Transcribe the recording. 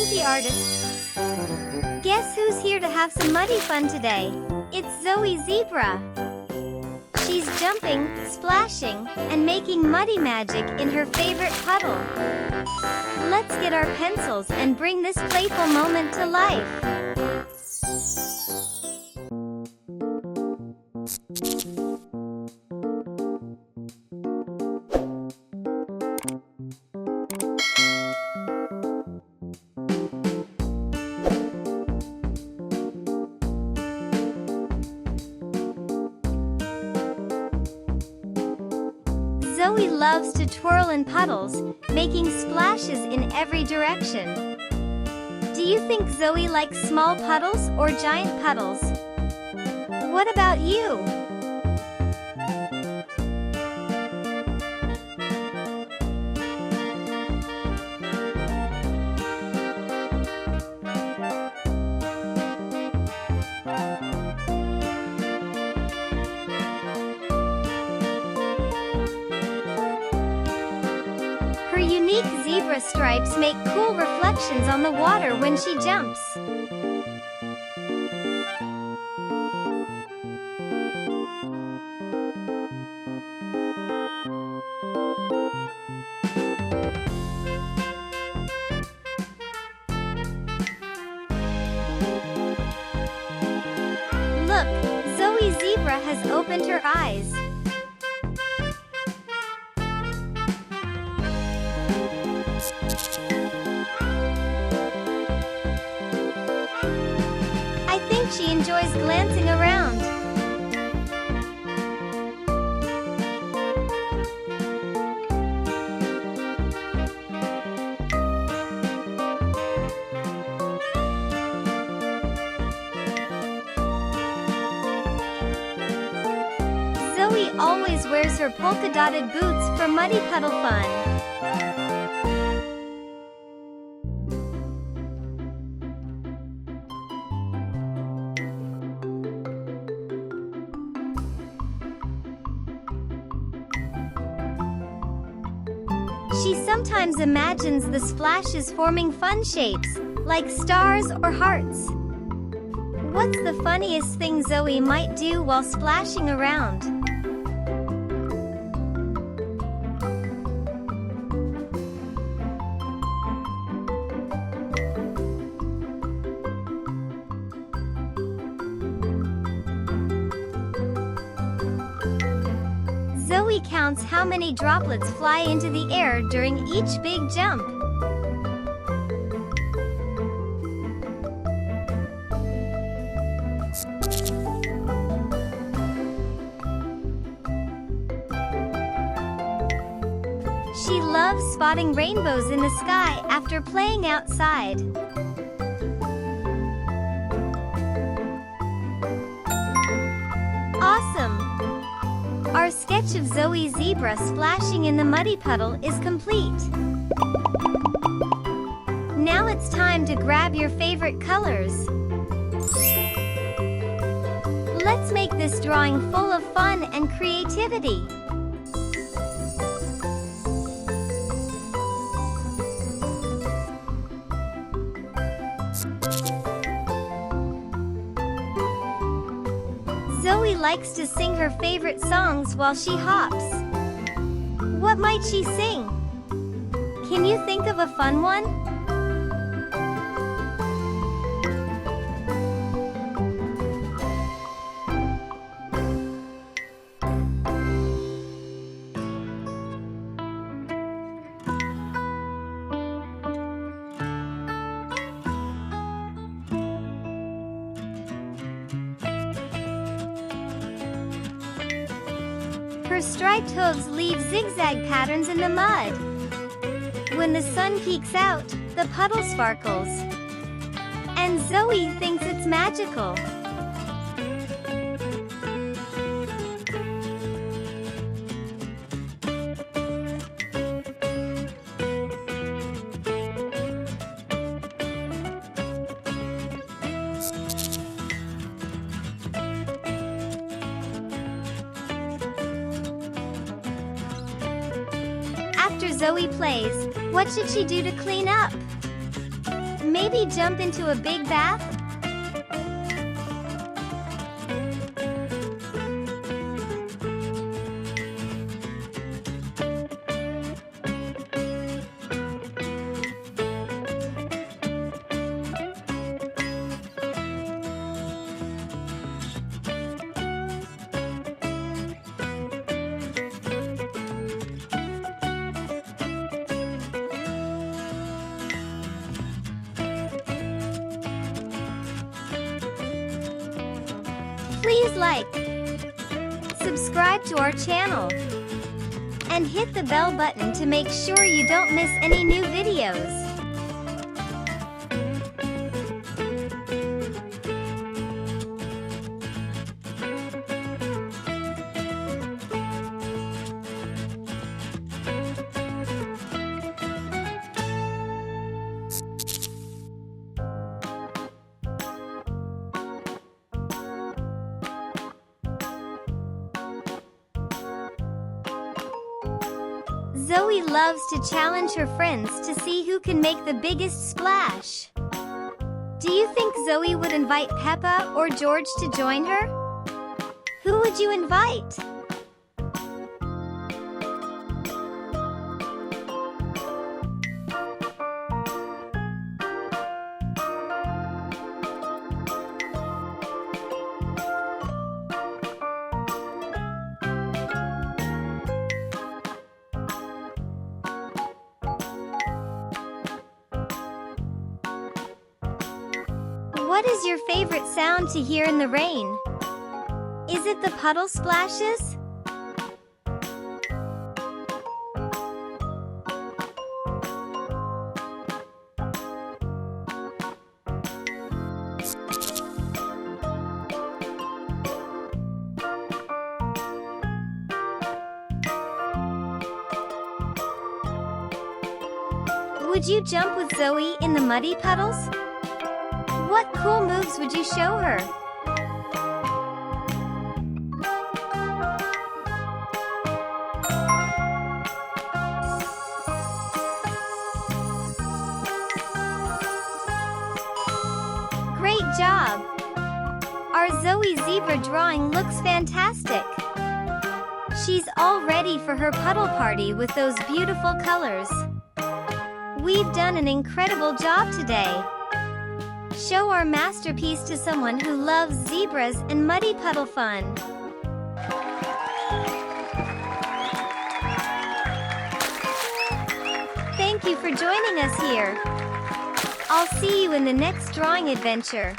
emoji artists. Guess who's here to have some muddy fun today? It's Zoe Zebra. She's jumping, splashing, and making muddy magic in her favorite puddle. Let's get our pencils and bring this playful moment to life. Zoe loves to twirl in puddles, making splashes in every direction. Do you think Zoe likes small puddles or giant puddles? What about you? Her unique zebra stripes make cool reflections on the water when she jumps. Look, Zoe Zebra has opened her eyes. I think she enjoys glancing around. Zoe always wears her polka-dotted boots for muddy puddle fun. She sometimes imagines the splashes forming fun shapes, like stars or hearts. What's the funniest thing Zoe might do while splashing around? Zoe counts how many droplets fly into the air during each big jump. She loves spotting rainbows in the sky after playing outside. Awesome! Our sketch of Zoe Zebra splashing in the muddy puddle is complete. Now it's time to grab your favorite colors. Let's make this drawing full of fun and creativity. Zoe likes to sing her favorite songs while she hops. What might she sing? Can you think of a fun one? Her striped hooves leave zigzag patterns in the mud. When the sun peeks out, the puddle sparkles. And Zoe thinks it's magical. After Zoe plays, what should she do to clean up? Maybe jump into a big bath? Please like, subscribe to our channel, and hit the bell button to make sure you don't miss any new videos. Zoe loves to challenge her friends to see who can make the biggest splash. Do you think Zoe would invite Peppa or George to join her? Who would you invite? What is your favorite sound to hear in the rain? Is it the puddle splashes? Would you jump with Zoe in the muddy puddles? What cool moves would you show her? Great job! Our Zoe Zebra drawing looks fantastic. She's all ready for her puddle party with those beautiful colors. We've done an incredible job today. Show our masterpiece to someone who loves zebras and muddy puddle fun. Thank you for joining us here. I'll see you in the next drawing adventure.